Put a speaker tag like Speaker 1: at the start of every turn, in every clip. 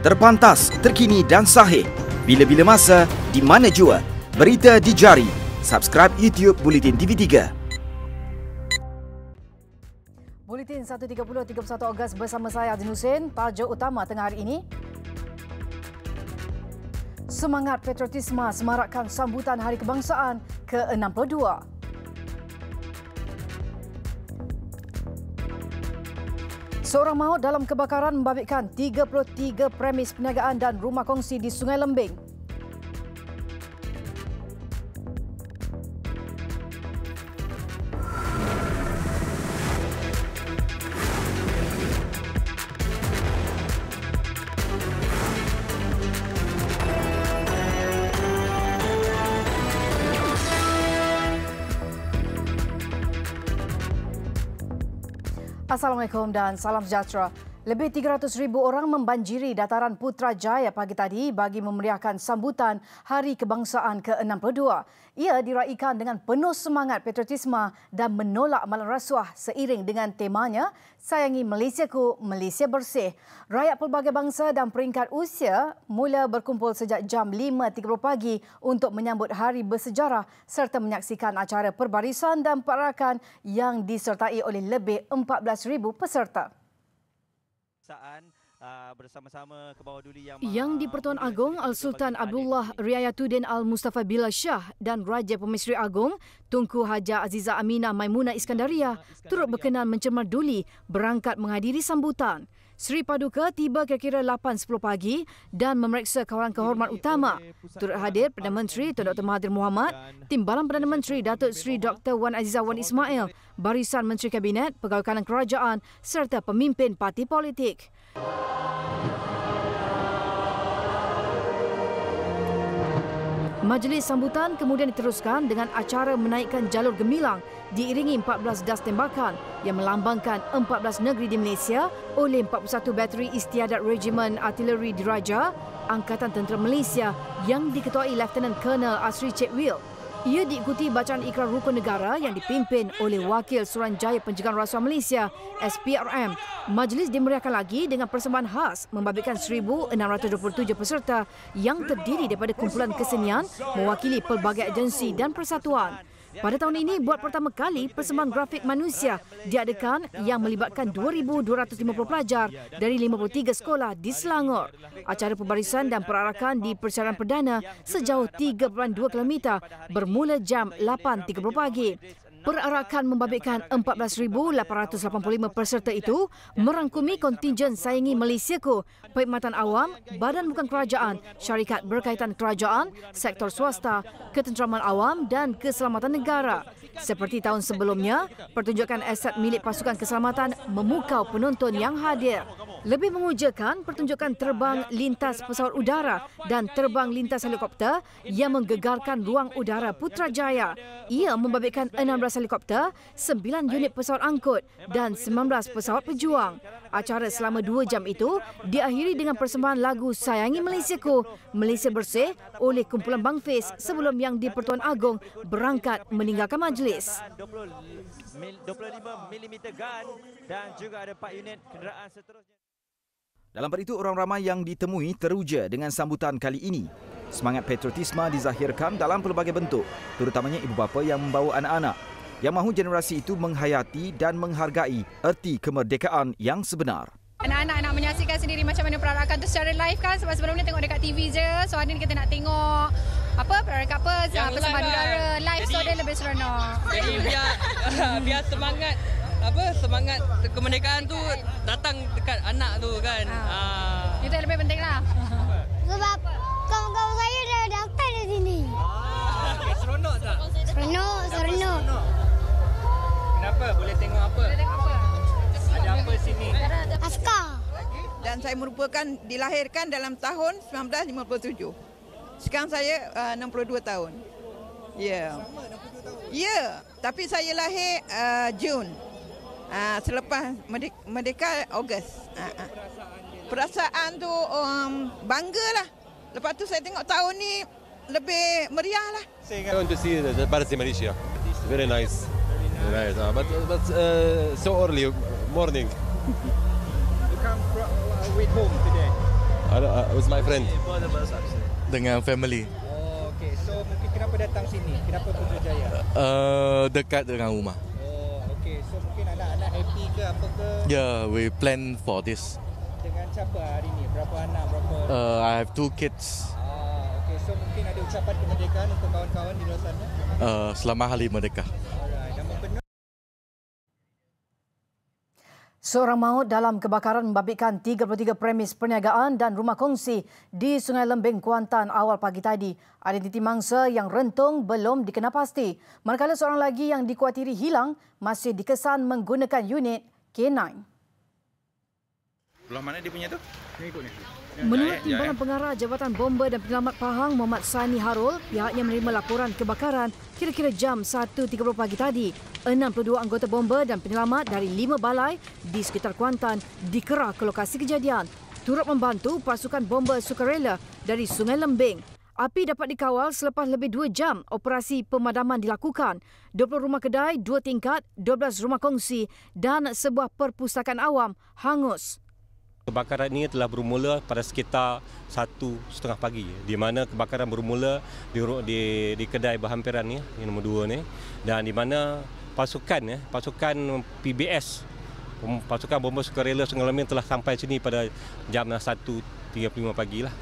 Speaker 1: Terpantas, terkini dan sahih. Bila-bila masa, di mana jua. Berita di jari. Subscribe YouTube Buletin TV3.
Speaker 2: Buletin 1.30 31 Ogos bersama saya Azin Hussein. Tajuk utama tengah hari ini. Semangat patriotisme semarakkan sambutan Hari Kebangsaan ke-62. Seorang maut dalam kebakaran membabitkan 33 premis perniagaan dan rumah kongsi di Sungai Lembing. Assalamualaikum dan salam sejahtera. Lebih 300,000 orang membanjiri dataran Putrajaya pagi tadi bagi memeriahkan sambutan Hari Kebangsaan ke-62. Ia diraikan dengan penuh semangat patriotisme dan menolak amalan rasuah seiring dengan temanya Sayangi Malaysiaku, Malaysia Bersih. Rakyat pelbagai bangsa dan peringkat usia mula berkumpul sejak jam 5.30 pagi untuk menyambut hari bersejarah serta menyaksikan acara perbarisan dan perarakan yang disertai oleh lebih 14,000 peserta.
Speaker 3: Bersama-sama ke bawah duli
Speaker 2: yang di-Pertuan Agong Al-Sultan Abdullah Riayatuddin Al-Mustafa Billah Shah dan Raja Pemisteri Agong Tunku Haja Aziza Aminah Maimunah Iskandaria turut berkenan mencemar duli berangkat menghadiri sambutan. Seri Paduka tiba kira-kira 8.10 pagi dan memeriksa kawalan kehormat utama. Turut hadir Perdana Menteri Tun Dr. Mahathir Mohamad, Timbalan Perdana Menteri Datuk Seri Dr. Wan Azizah Wan Ismail, Barisan Menteri Kabinet, Pegawai Kanan Kerajaan serta pemimpin parti politik. Majlis sambutan kemudian diteruskan dengan acara menaikkan jalur gemilang diiringi 14 das tembakan yang melambangkan 14 negeri di Malaysia oleh 41 bateri istiadat Regimen Artileri Diraja Angkatan Tentera Malaysia yang diketuai Lieutenant Colonel Asri Chetwill. Ia diikuti bacaan ikrar rukun negara yang dipimpin oleh Wakil Suruhanjaya Pencegahan Rasuah Malaysia, SPRM. Majlis dimeriahkan lagi dengan persembahan khas membabitkan 1,627 peserta yang terdiri daripada kumpulan kesenian mewakili pelbagai agensi dan persatuan. Pada tahun ini, buat pertama kali persembahan grafik manusia diadakan yang melibatkan 2,250 pelajar dari 53 sekolah di Selangor. Acara pembarisan dan perarakan di Persiaran Perdana sejauh 3.2 km bermula jam 8.30 pagi. Perarakan membabitkan 14,885 peserta itu merangkumi kontingen Sayangi Malaysiaku, perkhidmatan awam, badan bukan kerajaan, syarikat berkaitan kerajaan, sektor swasta, ketenteraman awam dan keselamatan negara. Seperti tahun sebelumnya, pertunjukan aset milik pasukan keselamatan memukau penonton yang hadir. Lebih mengujakan pertunjukan terbang lintas pesawat udara dan terbang lintas helikopter yang menggegarkan ruang udara Putrajaya. Ia membabitkan 16 helikopter, 9 unit pesawat angkut dan 19 pesawat pejuang. Acara selama 2 jam itu diakhiri dengan persembahan lagu Sayangi Malaysiaku, Malaysia Bersih oleh kumpulan Bang Fiz sebelum yang di-Pertuan Agong berangkat meninggalkan majlis.
Speaker 3: 25mm gun dan juga ada 4 unit kenderaan seterusnya.
Speaker 1: Dalam pada itu, orang ramai yang ditemui teruja dengan sambutan kali ini. Semangat patriotisme dizahirkan dalam pelbagai bentuk, terutamanya ibu bapa yang membawa anak-anak, yang mahu generasi itu menghayati dan menghargai erti kemerdekaan yang sebenar.
Speaker 4: Anak-anak nak menyaksikan sendiri macam mana perarakan tu secara live kan, sebab sebelum ni tengok dekat TV je. So hari ni kita nak tengok perarakan persembahan udara live, so dia lebih seronok.
Speaker 5: Jadi biar semangat kemerdekaan tu datang dekat anak tu kan.
Speaker 4: Itu yang lebih penting lah.
Speaker 6: Sebab kawan-kawan saya dah daftar di sini.
Speaker 5: Seronok tak?
Speaker 6: Seronok.
Speaker 5: Kenapa? Boleh tengok apa? Ada apa sini?
Speaker 6: Askar.
Speaker 7: Dan saya merupakan dilahirkan dalam tahun 1957. Sekarang saya 62 tahun. Ya. Ya, tapi saya lahir Jun. Selepas merdeka Ogos. Perasaan tu banggalah. Lepas tu saya tengok tahun ni lebih meriah lah.
Speaker 8: I want to see the Embassy Malaysia. It's very nice. Very nice. But so early morning.
Speaker 3: You come with whom today?
Speaker 8: With my friend.
Speaker 9: Dengan family.
Speaker 3: Oh, okey. So mungkin kenapa datang sini? Kenapa Putrajaya?
Speaker 9: Dekat dengan rumah.
Speaker 3: Oh, okey. So mungkin anak-anak happy ke apa ke?
Speaker 9: Yeah, we plan for this.
Speaker 3: Dengan siapa hari ni? Berapa anak? Berapa?
Speaker 9: I have 2 kids.
Speaker 3: Okey. So mungkin ada ucapan kemerdekaan untuk kawan-kawan di luar sana?
Speaker 9: Selamat Hari Merdeka.
Speaker 3: Alright. Nama penuh.
Speaker 2: Seorang maut dalam kebakaran membabitkan 33 premis perniagaan dan rumah kongsi di Sungai Lembing, Kuantan awal pagi tadi. Identiti mangsa yang rentung belum dikenal pasti. Manakala seorang lagi yang dikuatiri hilang masih dikesan menggunakan unit K9.
Speaker 1: Belah mana dia punya tu? Ni ikut ni.
Speaker 2: Menurut Timbalan Pengarah Jabatan Bomba dan Penyelamat Pahang Muhammad Sani Harul, pihaknya menerima laporan kebakaran kira-kira jam 1.30 pagi tadi. 62 anggota bomba dan penyelamat dari 5 balai di sekitar Kuantan dikerah ke lokasi kejadian. Turut membantu pasukan bomba sukarela dari Sungai Lembing. Api dapat dikawal selepas lebih 2 jam operasi pemadaman dilakukan. 20 rumah kedai, 2 tingkat, 12 rumah kongsi dan sebuah perpustakaan awam hangus.
Speaker 10: Kebakaran ini telah bermula pada sekitar 1:30 pagi, di mana kebakaran bermula di kedai berhampiran ni, yang nombor 2 ni, dan di mana pasukan PBS, pasukan bomba sukarela Sungai Lembing telah sampai sini pada jam 1.35 pagi lah.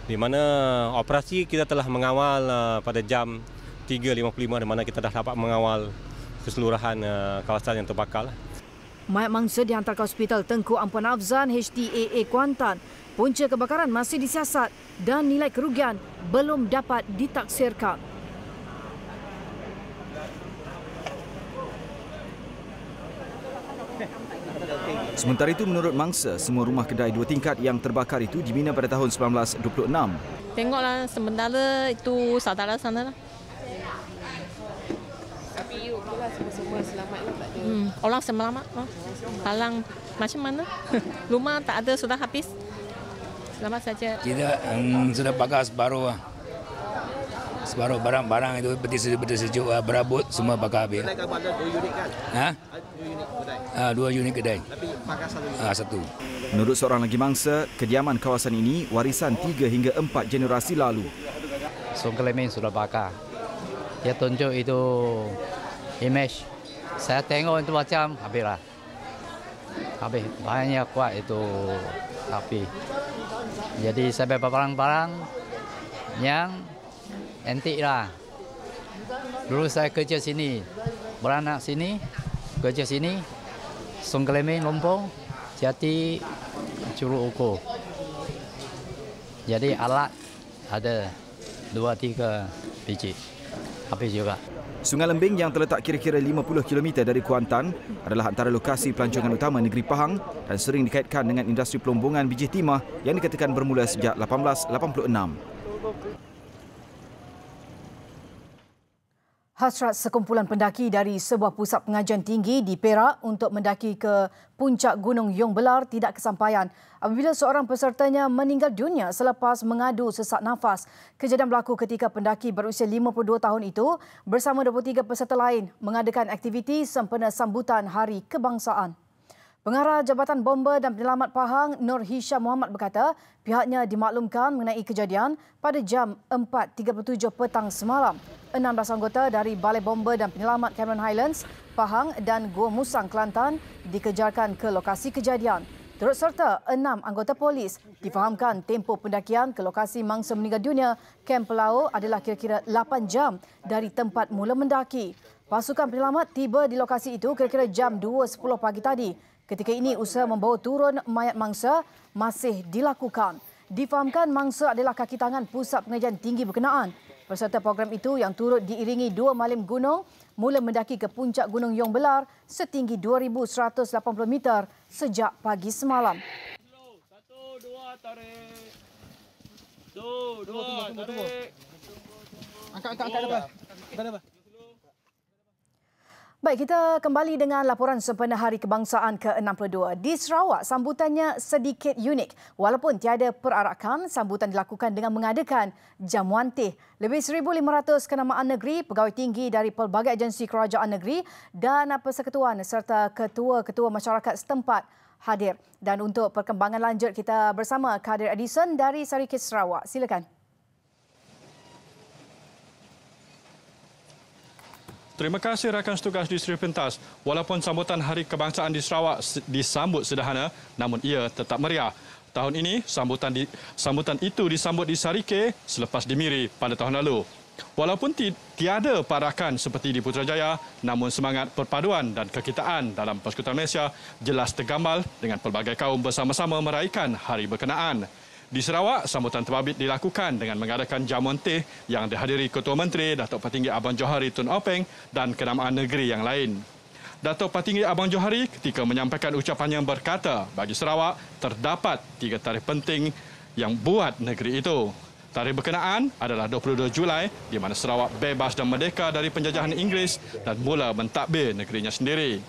Speaker 10: Di mana operasi kita telah mengawal pada jam 3.55, di mana kita dah dapat mengawal keseluruhan kawasan yang terbakar lah.
Speaker 2: Mayat mangsa dihantar ke Hospital Tengku Ampuan Afzan HTAA Kuantan. Punca kebakaran masih disiasat dan nilai kerugian belum dapat ditaksirkan.
Speaker 1: Sementara itu, menurut mangsa, semua rumah kedai 2 tingkat yang terbakar itu dibina pada tahun 1926.
Speaker 5: Tengoklah sementara itu saudara sana lah.
Speaker 11: Tapi okeylah, semua selamat lah, tak ada.
Speaker 5: Orang selamat. Palang macam mana? Rumah tak ada, sudah habis. Selamat saja.
Speaker 12: Tidak, sudah bakar separuh lah. Separuh barang-barang itu betul sejuk, berabut semua bakar habis.
Speaker 3: Kedai kan ada 2 unit kan?
Speaker 12: Ha?
Speaker 3: 2 unit kedai.
Speaker 12: 2 unit kedai.
Speaker 3: Tapi bakar 1 unit.
Speaker 12: 1.
Speaker 1: Menurut seorang lagi mangsa, kediaman kawasan ini warisan 3 hingga 4 generasi lalu.
Speaker 13: Sungai Lembing sudah bakar. Dia tunjuk itu image. Saya tengok itu macam habislah. Habis banyak kuat itu api. Jadi sampai barang-barang yang antik lah. Dulu saya kerja sini, beranak sini, kerja sini, Sungai Lembing, Lompong, Jati, Curug Ukur. Jadi alat ada 2-3 biji. Habis juga.
Speaker 1: Sungai Lembing yang terletak kira-kira 50 km dari Kuantan adalah antara lokasi pelancongan utama negeri Pahang dan sering dikaitkan dengan industri pelombongan biji timah yang dikatakan bermula sejak 1886.
Speaker 2: Hasrat sekumpulan pendaki dari sebuah pusat pengajian tinggi di Perak untuk mendaki ke puncak Gunung Yung Belar tidak kesampaian apabila seorang pesertanya meninggal dunia selepas mengadu sesak nafas. Kejadian berlaku ketika pendaki berusia 52 tahun itu bersama 23 peserta lain mengadakan aktiviti sempena sambutan Hari Kebangsaan. Pengarah Jabatan Bomba dan Penyelamat Pahang, Nur Hisham Muhammad berkata pihaknya dimaklumkan mengenai kejadian pada jam 4.37 petang semalam. 16 anggota dari Balai Bomba dan Penyelamat Cameron Highlands, Pahang dan Gua Musang, Kelantan dikejarkan ke lokasi kejadian. Turut serta 6 anggota polis difahamkan tempoh pendakian ke lokasi mangsa meninggal dunia Kem Pelau adalah kira-kira 8 jam dari tempat mula mendaki. Pasukan penyelamat tiba di lokasi itu kira-kira jam 2.10 pagi tadi. Ketika ini usaha membawa turun mayat mangsa masih dilakukan. Difahamkan mangsa adalah kaki tangan pusat pengajian tinggi berkenaan. Peserta program itu yang turut diiringi 2 malim gunung mula mendaki ke puncak Gunung Yung Belar setinggi 2,180 meter sejak pagi semalam.
Speaker 14: 1, 2, tarik. 2, tarik.
Speaker 3: Angkat depan. Depan.
Speaker 2: Baik, kita kembali dengan laporan sempena Hari Kebangsaan ke-62. Di Sarawak, sambutannya sedikit unik. Walaupun tiada perarakan, sambutan dilakukan dengan mengadakan jamuan teh. Lebih 1,500 kenamaan negeri, pegawai tinggi dari pelbagai agensi kerajaan negeri dan persekutuan serta ketua-ketua masyarakat setempat hadir. Dan untuk perkembangan lanjut, kita bersama Kadir Edison dari Sarikih Sarawak. Silakan.
Speaker 15: Terima kasih rakan setugas di Seri Pentas. Walaupun sambutan Hari Kebangsaan di Sarawak disambut sederhana, namun ia tetap meriah. Tahun ini, sambutan itu disambut di Sarikih selepas di Miri pada tahun lalu. Walaupun tiada parakan seperti di Putrajaya, namun semangat perpaduan dan kekitaan dalam Persekutuan Malaysia jelas tergambar dengan pelbagai kaum bersama-sama meraihkan hari berkenaan. Di Sarawak, sambutan terbabit dilakukan dengan mengadakan jamuan teh yang dihadiri Ketua Menteri, Datuk Patinggi Abang Johari Tun Openg dan kenamaan negeri yang lain. Datuk Patinggi Abang Johari ketika menyampaikan ucapannya berkata, bagi Sarawak terdapat 3 tarikh penting yang buat negeri itu. Tarikh berkenaan adalah 22 Julai di mana Sarawak bebas dan merdeka dari penjajahan Inggeris dan mula mentadbir negerinya sendiri.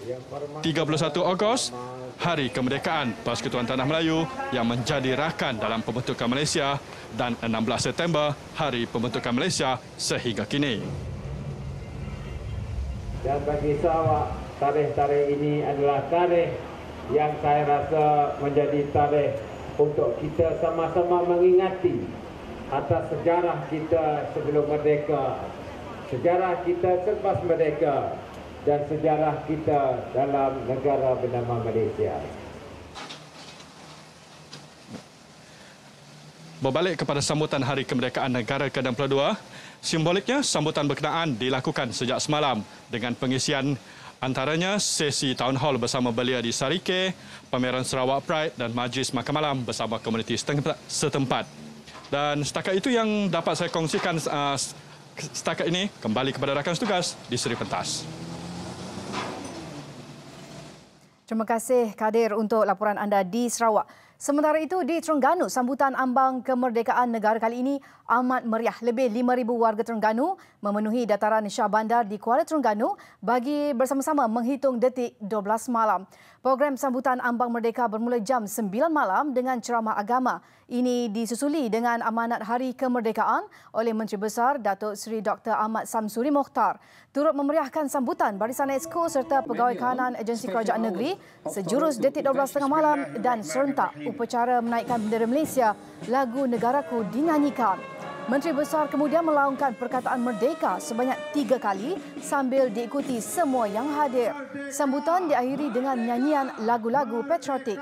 Speaker 15: 31 Ogos, Hari Kemerdekaan Persekutuan Tanah Melayu yang menjadi rakan dalam pembentukan Malaysia, dan 16 September, Hari Pembentukan Malaysia sehingga kini.
Speaker 16: Dan bagi Sarawak, tarikh-tarikh ini adalah tarikh yang saya rasa menjadi tarikh untuk kita sama-sama mengingati atas sejarah kita sebelum merdeka, sejarah kita selepas merdeka, dan sejarah kita dalam negara bernama Malaysia.
Speaker 15: Berbalik kepada sambutan Hari Kemerdekaan Negara ke-62, simboliknya sambutan berkenaan dilakukan sejak semalam dengan pengisian antaranya sesi town hall bersama belia di Sarikih, pameran Sarawak Pride dan majlis makan malam bersama komuniti setempat. Dan setakat itu yang dapat saya kongsikan setakat ini. Kembali kepada rakan setugas di Seri Pentas.
Speaker 2: Terima kasih Kadir untuk laporan anda di Sarawak. Sementara itu di Terengganu, sambutan ambang kemerdekaan negara kali ini amat meriah. Lebih 5,000 warga Terengganu memenuhi dataran Shah Bandar di Kuala Terengganu bagi bersama-sama menghitung detik 12 malam. Program sambutan ambang merdeka bermula jam 9 malam dengan ceramah agama. Ini disusuli dengan amanat Hari Kemerdekaan oleh Menteri Besar Datuk Seri Dr. Ahmad Samsuri Mokhtar. Turut memeriahkan sambutan barisan Exco serta pegawai kanan Agensi Kerajaan Negeri sejurus detik 12.30 malam dan serentak upacara menaikkan bendera Malaysia, lagu Negaraku dinyanyikan. Menteri Besar kemudian melaungkan perkataan merdeka sebanyak 3 kali sambil diikuti semua yang hadir. Sambutan diakhiri dengan nyanyian lagu-lagu patriotik.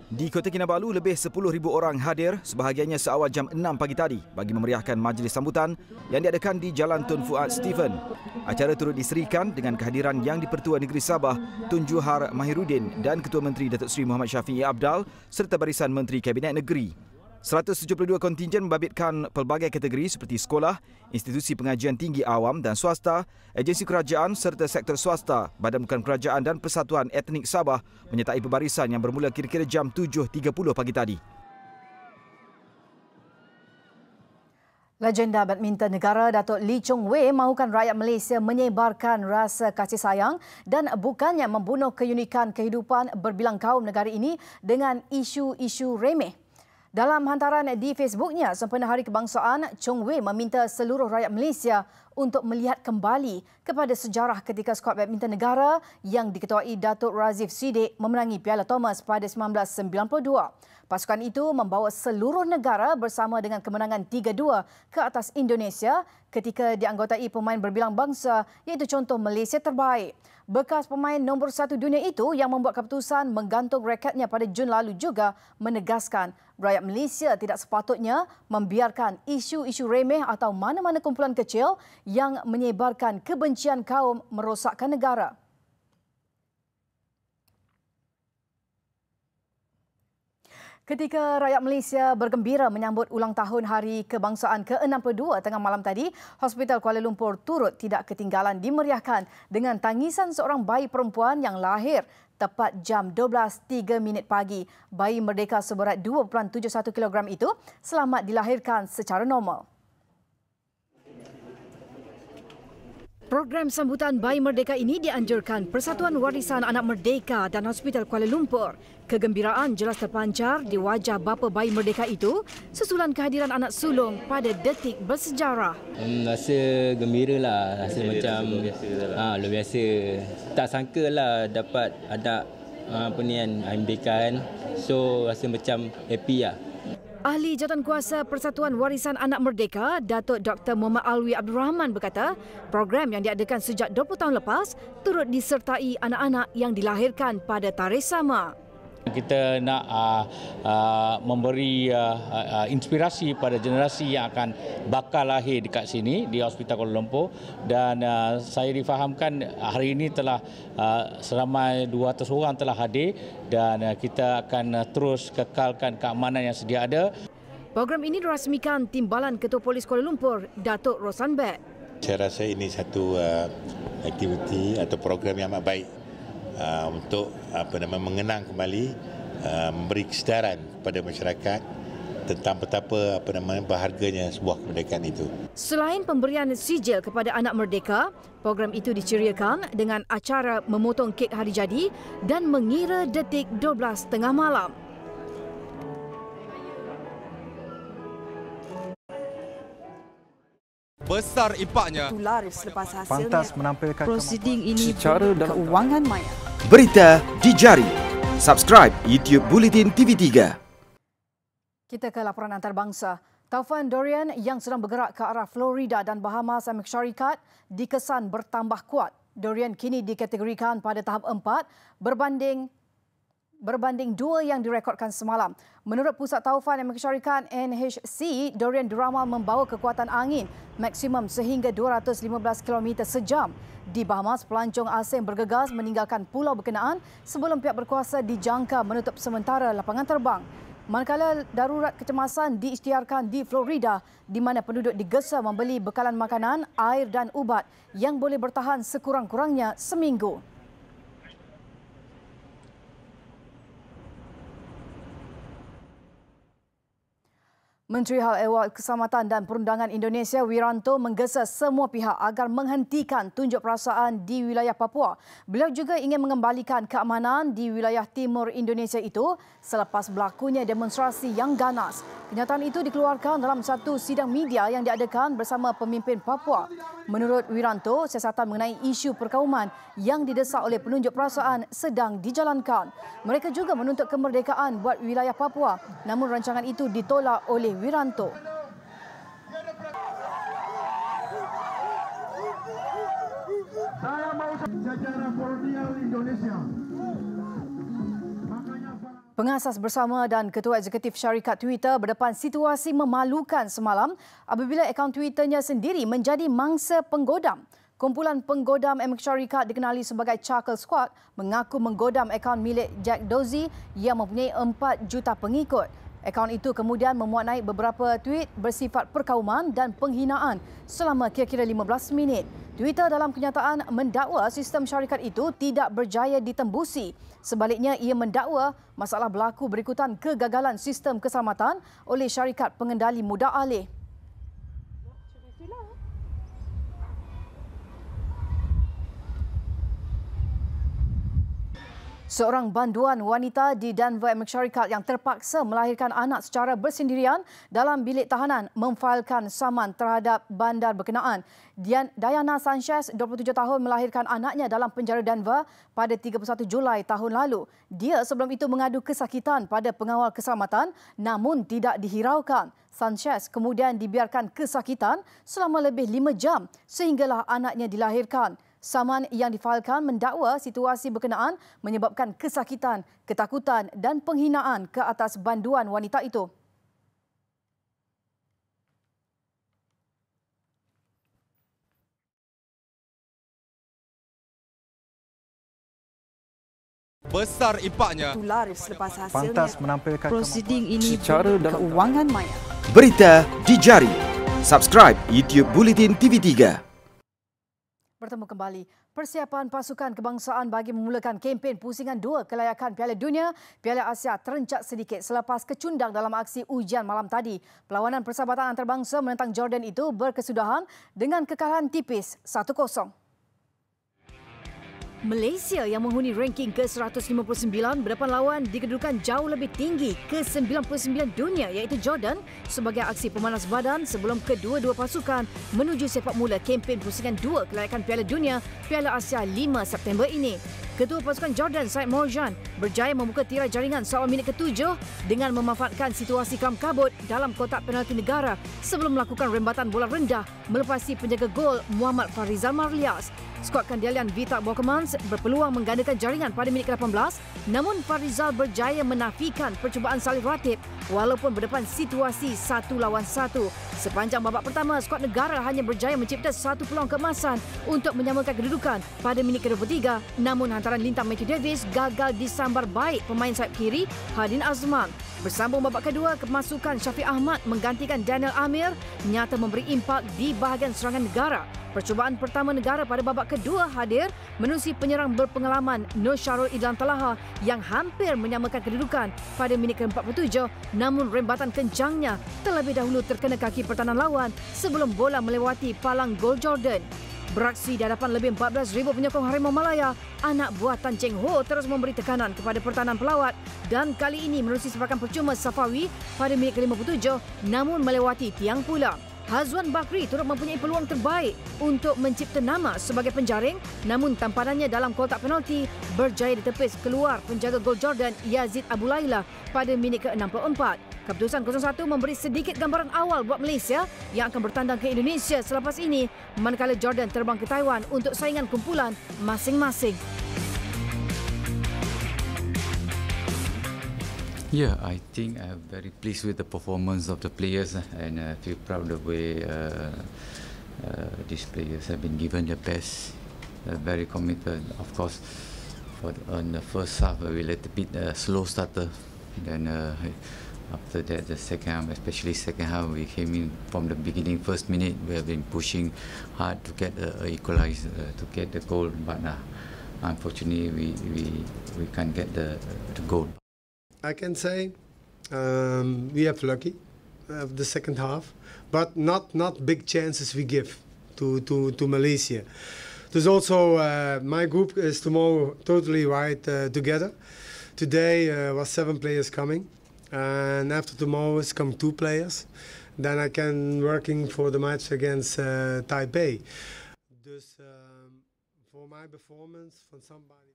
Speaker 1: Di Kota Kinabalu, lebih 10,000 orang hadir, sebahagiannya seawal jam 6 pagi tadi bagi memeriahkan majlis sambutan yang diadakan di Jalan Tun Fuad Stephen. Acara turut diserikan dengan kehadiran Yang di-Pertua Negeri Sabah, Tun Juhar Mahiruddin dan Ketua Menteri Datuk Seri Muhammad Syafiee Abdal serta barisan Menteri Kabinet Negeri. 172 kontingen membabitkan pelbagai kategori seperti sekolah, institusi pengajian tinggi awam dan swasta, agensi kerajaan serta sektor swasta, Badan Bukan Kerajaan dan Persatuan Etnik Sabah menyertai pembarisan yang bermula kira-kira jam 7.30 pagi tadi.
Speaker 2: Legenda badminton negara Datuk Lee Chong Wei mahukan rakyat Malaysia menyebarkan rasa kasih sayang dan bukannya membunuh keunikan kehidupan berbilang kaum negara ini dengan isu-isu remeh. Dalam hantaran di Facebooknya sempena Hari Kebangsaan, Chong Wei meminta seluruh rakyat Malaysia untuk melihat kembali kepada sejarah ketika skuad badminton negara yang diketuai Datuk Razif Siddiq memenangi Piala Thomas pada 1992. Pasukan itu membawa seluruh negara bersama dengan kemenangan 3-2 ke atas Indonesia ketika dianggotai pemain berbilang bangsa iaitu contoh Malaysia terbaik. Bekas pemain nombor 1 dunia itu yang membuat keputusan menggantung rekadnya pada Jun lalu juga menegaskan rakyat Malaysia tidak sepatutnya membiarkan isu-isu remeh atau mana-mana kumpulan kecil yang menyebarkan kebencian kaum merosakkan negara. Ketika rakyat Malaysia bergembira menyambut ulang tahun Hari Kebangsaan ke-62 tengah malam tadi, Hospital Kuala Lumpur turut tidak ketinggalan dimeriahkan dengan tangisan seorang bayi perempuan yang lahir tepat jam 12.03 pagi. Bayi merdeka seberat 2.71 kg itu selamat dilahirkan secara normal. Program sambutan Bayi Merdeka ini dianjurkan Persatuan Warisan Anak Merdeka dan Hospital Kuala Lumpur. Kegembiraan jelas terpancar di wajah bapa bayi merdeka itu susulan kehadiran anak sulung pada detik bersejarah.
Speaker 17: Rasa gembira lah, rasa macam luar biasa. Tak sangka lah dapat anak MDK kan. So rasa macam happy lah.
Speaker 2: Ahli Jawatankuasa Persatuan Warisan Anak Merdeka, Datuk Dr. Muhammad Alwi Abdul Rahman berkata, program yang diadakan sejak 20 tahun lepas turut disertai anak-anak yang dilahirkan pada tarikh sama.
Speaker 18: Kita nak memberi inspirasi pada generasi yang akan bakal lahir dekat sini di Hospital Kuala Lumpur, dan saya difahamkan hari ini telah seramai 200 orang telah hadir, dan kita akan terus kekalkan keamanan yang sedia ada.
Speaker 2: Program ini dirasmikan Timbalan Ketua Polis Kuala Lumpur, Datuk Roslan Bek.
Speaker 19: Saya rasa ini satu aktiviti atau program yang amat baik untuk mengenang kembali, memberi kesedaran kepada masyarakat tentang betapa berharganya sebuah kemerdekaan itu. Selain
Speaker 2: pemberian sijil kepada anak merdeka, program itu diceriakan dengan acara memotong kek hari jadi dan mengira detik 12 tengah malam.
Speaker 20: Besar impaknya.
Speaker 21: Laris selepas hasilnya.
Speaker 22: Pantas menampilkan
Speaker 21: prosiding ini
Speaker 22: secara
Speaker 21: keuangan maya.
Speaker 1: Berita di jari. Subscribe YouTube Bulletin TV3.
Speaker 2: Kita ke laporan antarabangsa. Taufan Dorian yang sedang bergerak ke arah Florida dan Bahamas Amerika Syarikat dikesan bertambah kuat. Dorian kini dikategorikan pada tahap 4 berbanding 2 yang direkodkan semalam. Menurut Pusat Taufan Amerika Syarikat NHC, Dorian diramal membawa kekuatan angin maksimum sehingga 215 km sejam. Di Bahamas, pelancong asing bergegas meninggalkan pulau berkenaan sebelum pihak berkuasa dijangka menutup sementara lapangan terbang. Manakala darurat kecemasan diisytiharkan di Florida, di mana penduduk digesa membeli bekalan makanan, air dan ubat yang boleh bertahan sekurang-kurangnya seminggu. Menteri Hal Ehwal Keselamatan dan Perundangan Indonesia Wiranto menggesa semua pihak agar menghentikan tunjuk perasaan di wilayah Papua. Beliau juga ingin mengembalikan keamanan di wilayah timur Indonesia itu selepas berlakunya demonstrasi yang ganas. Kenyataan itu dikeluarkan dalam satu sidang media yang diadakan bersama pemimpin Papua. Menurut Wiranto, siasatan mengenai isu perkauman yang didesak oleh penunjuk perasaan sedang dijalankan. Mereka juga menuntut kemerdekaan buat wilayah Papua, namun rancangan itu ditolak oleh Wiranto.
Speaker 23: Saya mau secara kolonial Indonesia.
Speaker 2: Pengasas bersama dan Ketua Eksekutif Syarikat Twitter berdepan situasi memalukan semalam apabila akaun Twitternya sendiri menjadi mangsa penggodam. Kumpulan penggodam Amerika Syarikat dikenali sebagai Charcoal Squad mengaku menggodam akaun milik Jack Dorsey yang mempunyai 4 juta pengikut. Akaun itu kemudian memuat naik beberapa tweet bersifat perkauman dan penghinaan selama kira-kira 15 minit. Twitter dalam kenyataan mendakwa sistem syarikat itu tidak berjaya ditembusi. Sebaliknya, ia mendakwa masalah berlaku berikutan kegagalan sistem keselamatan oleh syarikat pengendali mudah alih. Seorang banduan wanita di Denver, Amerika Syarikat yang terpaksa melahirkan anak secara bersendirian dalam bilik tahanan memfailkan saman terhadap bandar berkenaan. Diana Sanchez, 27 tahun, melahirkan anaknya dalam penjara Denver pada 31 Julai tahun lalu. Dia sebelum itu mengadu kesakitan pada pengawal keselamatan namun tidak dihiraukan. Sanchez kemudian dibiarkan kesakitan selama lebih 5 jam sehinggalah anaknya dilahirkan. Saman yang difailkan mendakwa situasi berkenaan menyebabkan kesakitan, ketakutan dan penghinaan ke atas banduan wanita itu.
Speaker 20: Besar impaknya.
Speaker 21: Laris selepas hasilnya.
Speaker 22: Pantas menampilkan
Speaker 21: prosiding ini
Speaker 22: secara
Speaker 21: keuangan maya.
Speaker 1: Berita di jari. Subscribe YouTube Bulletin TV3.
Speaker 2: Bertemu kembali. Persiapan pasukan kebangsaan bagi memulakan kempen pusingan 2 kelayakan Piala Dunia, Piala Asia terencak sedikit selepas kecundang dalam aksi ujian malam tadi. Perlawanan persahabatan antarabangsa menentang Jordan itu berkesudahan dengan kekalahan tipis 1-0. Malaysia yang menghuni ranking ke-159 berdepan lawan di kedudukan jauh lebih tinggi ke-99 dunia iaitu Jordan sebagai aksi pemanas badan sebelum kedua-dua pasukan menuju sepak mula kempen pusingan 2 kelayakan Piala Dunia Piala Asia 5 September ini. Ketua pasukan Jordan, Said Morjan, berjaya membuka tirai jaringan seawal minit ke-7 dengan memanfaatkan situasi kelam kabut dalam kotak penalti negara sebelum melakukan rembatan bola rendah melepasi penjaga gol Muhammad Farizal Marlias. Skuad Kandalian Vita Bokemans berpeluang menggandakan jaringan pada minit ke-18, namun Farizal berjaya menafikan percubaan salib ratib walaupun berdepan situasi 1 lawan 1. Sepanjang babak pertama, skuad negara hanya berjaya mencipta satu peluang keemasan untuk menyamakan kedudukan pada minit ke-23, namun hantaran lintang Matthew Davis gagal disambar baik pemain sayap kiri Hadin Azman. Bersambung babak kedua, kemasukan Syafiq Ahmad menggantikan Daniel Amir nyata memberi impak di bahagian serangan negara. Percubaan pertama negara pada babak kedua hadir menerusi penyerang berpengalaman Nur Syarul Idlan Talaha yang hampir menyamakan kedudukan pada minit ke-47, namun rembatan kencangnya terlebih dahulu terkena kaki pertahanan lawan sebelum bola melewati palang gol Jordan. Beraksi di hadapan lebih 14,000 penyokong Harimau Malaya, anak buah Tan Cheng Ho terus memberi tekanan kepada pertahanan pelawat dan kali ini menerusi sepakan percuma Safawi pada minit ke-57 namun melewati tiang pula. Hazwan Bakri turut mempunyai peluang terbaik untuk mencipta nama sebagai penjaring, namun tampanannya dalam kotak penalti berjaya ditepis keluar penjaga gol Jordan Yazid Abu Laila pada minit ke-64. Keputusan 0-1 memberi sedikit gambaran awal buat Malaysia yang akan bertandang ke Indonesia selepas ini, manakala Jordan terbang ke Taiwan untuk saingan kumpulan masing-masing.
Speaker 4: Yeah, I think I'm very pleased with the performance of the players and I feel proud of the way these players have been given their best. Very committed. Of course, on the first half, we let a bit slow starter. Then after that, the second half, especially second half, we came in from the beginning. First minute, we have been pushing hard to get equalize, to get the goal. But unfortunately, we can't get the goal.
Speaker 6: I can say we have lucky of the second half, but not big chances we give to Malaysia. There's also my group is tomorrow totally right together. Today was 7 players coming, and after tomorrow is come 2 players. Then I can working for the match against Taipei. Dus for my performance from somebody.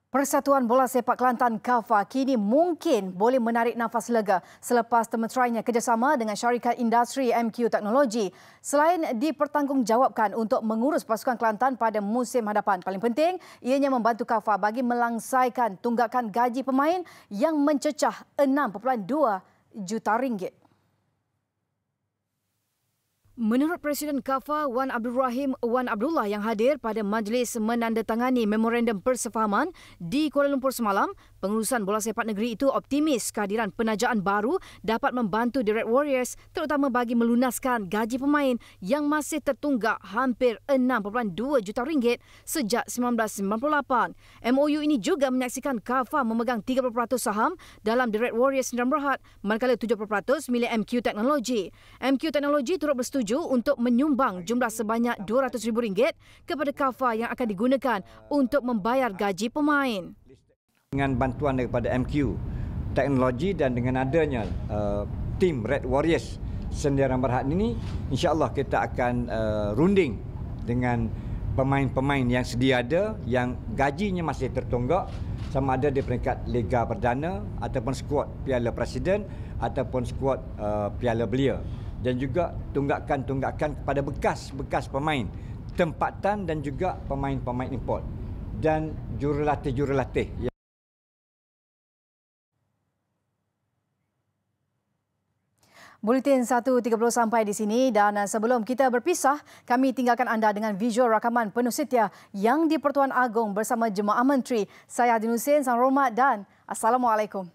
Speaker 2: Persatuan Bola Sepak Kelantan KAFA kini mungkin boleh menarik nafas lega selepas temeterainya kerjasama dengan syarikat industri MQ Teknologi. Selain dipertanggungjawabkan untuk mengurus pasukan Kelantan pada musim hadapan, paling penting ianya membantu KAFA bagi melangsaikan tunggakan gaji pemain yang mencecah 6.2 juta ringgit. Menurut Presiden KAFA Wan Abdul Rahim Wan Abdullah yang hadir pada majlis menandatangani memorandum persefahaman di Kuala Lumpur semalam, pengurusan bola sepak negeri itu optimis kehadiran penajaan baru dapat membantu The Red Warriors terutama bagi melunaskan gaji pemain yang masih tertunggak hampir 6.2 juta ringgit sejak 1998. MOU ini juga menyaksikan KAFA memegang 30% saham dalam The Red Warriors Sdn Bhd manakala 7% milik MQ Teknologi. MQ Teknologi turut bersetuju untuk menyumbang jumlah sebanyak RM200,000 kepada KAFA yang akan digunakan untuk membayar gaji pemain.
Speaker 22: Dengan bantuan daripada MQ Teknologi dan dengan adanya tim Red Warriors Sdn Bhd ini, insya-Allah kita akan runding dengan pemain-pemain yang sedia ada yang gajinya masih tertunggak, sama ada di peringkat Liga Perdana ataupun skuad Piala Presiden ataupun skuad Piala Belia, dan juga tunggakan-tunggakan kepada bekas pemain tempatan dan juga pemain-pemain import dan jurulatih-jurulatih.
Speaker 2: Buletin 1.30 sampai di sini dan sebelum kita berpisah, kami tinggalkan anda dengan visual rakaman penuh setia yang di Pertuan Agong bersama Jemaah Menteri. Saya Adin Hussein, Sang Hormat dan Assalamualaikum.